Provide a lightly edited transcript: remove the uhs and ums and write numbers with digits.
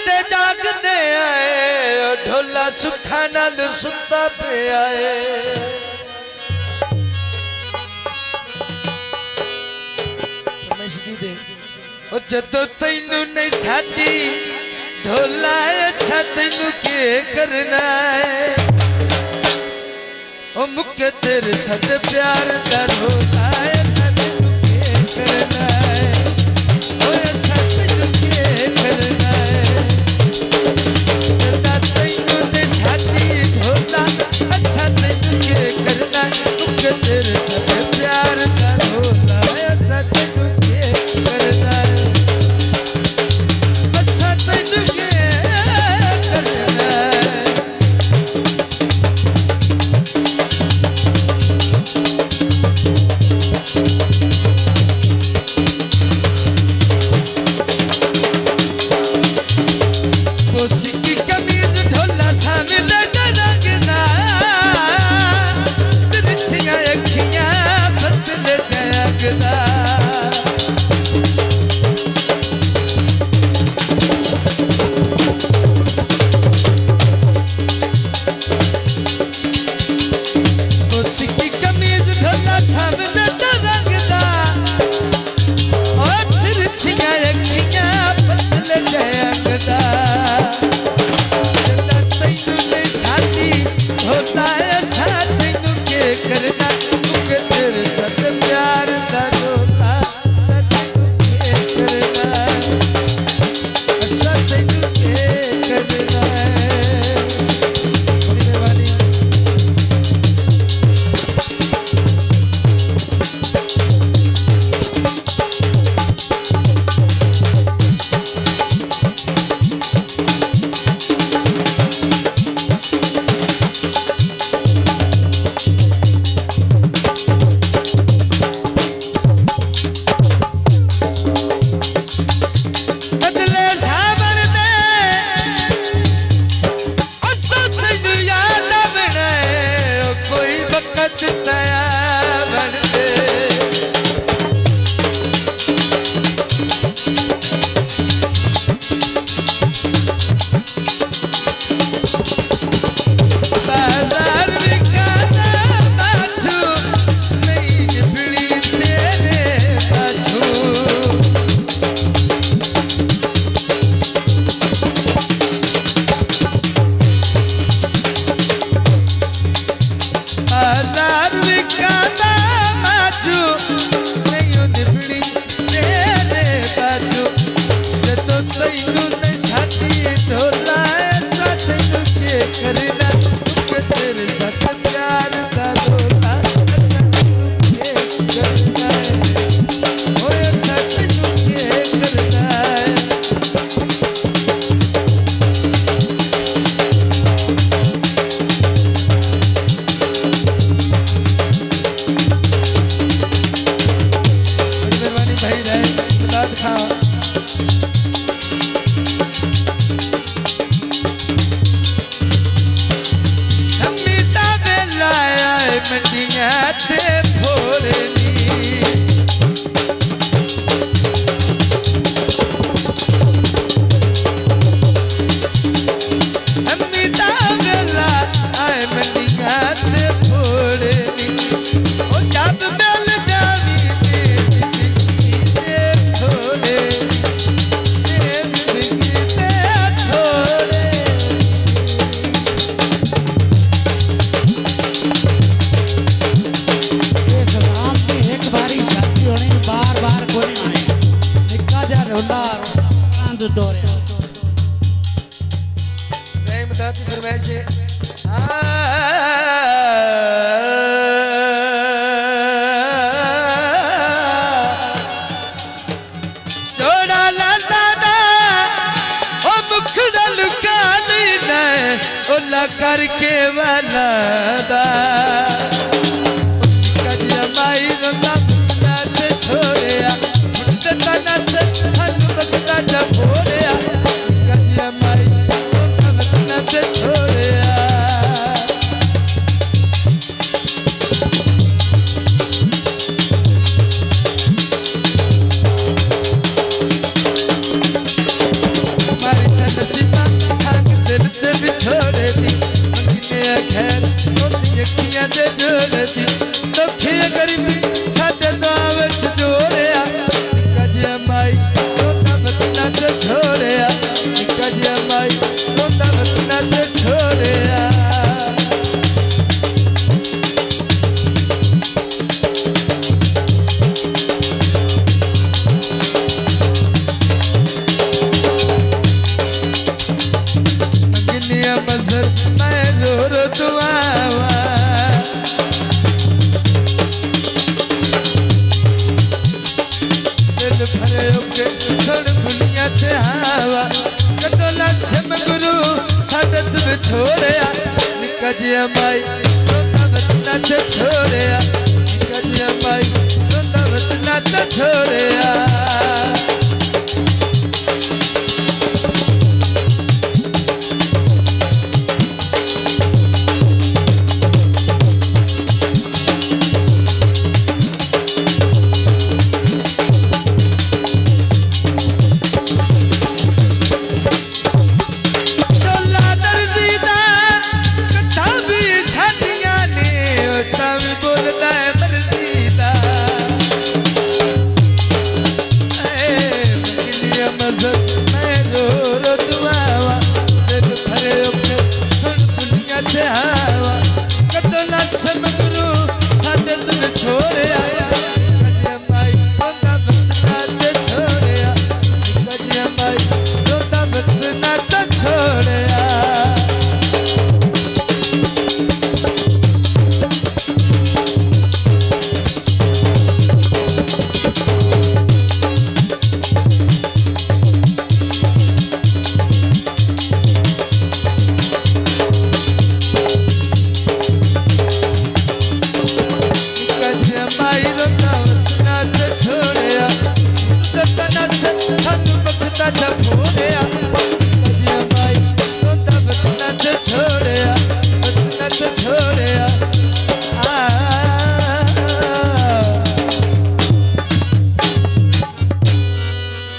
ते जागते आए ढोला सुखा नाल सुता पे आए जदों तैनू नहीं साडी ढोला ऐसा तैनू के करना है ओ मुके तेरे साथ प्यार दा ढोला ऐसा तैनू के करना है ओ ऐसा तैनू के करना है जदा तैनू नहीं साडी ढोला ऐसा तैनू के करना मुके तेरे साथ प्यार दा ढोला ऐसा तैनू के करना है ऐसा तैनू के करना है की कमीज ढोला शामिल रंगना तिरछियां अखियां बदल जागदा की कमीज ढोला शामिल रंगदा और तिरछियां अखियां बदल जागदा करना मुके तेरे साथ प्यार दा ढोला सतनू के करना सतनू के करना बड़ी मेहरबानी करके वाला दा कदिया माई रंगा पुतना ते छोड़या पुतना ना सन बकता जब फोड़या कदिया माई रंगा पुतना ते छोड़या मारी चंद भरे ओके सुन दुनिया ते आवा कदोला सिम गुरु साडे तुम छोड़या निका जिया माई रोंदा वतना ते छोड़या निका जिया माई रोंदा वतना ते छोड़या छोड़या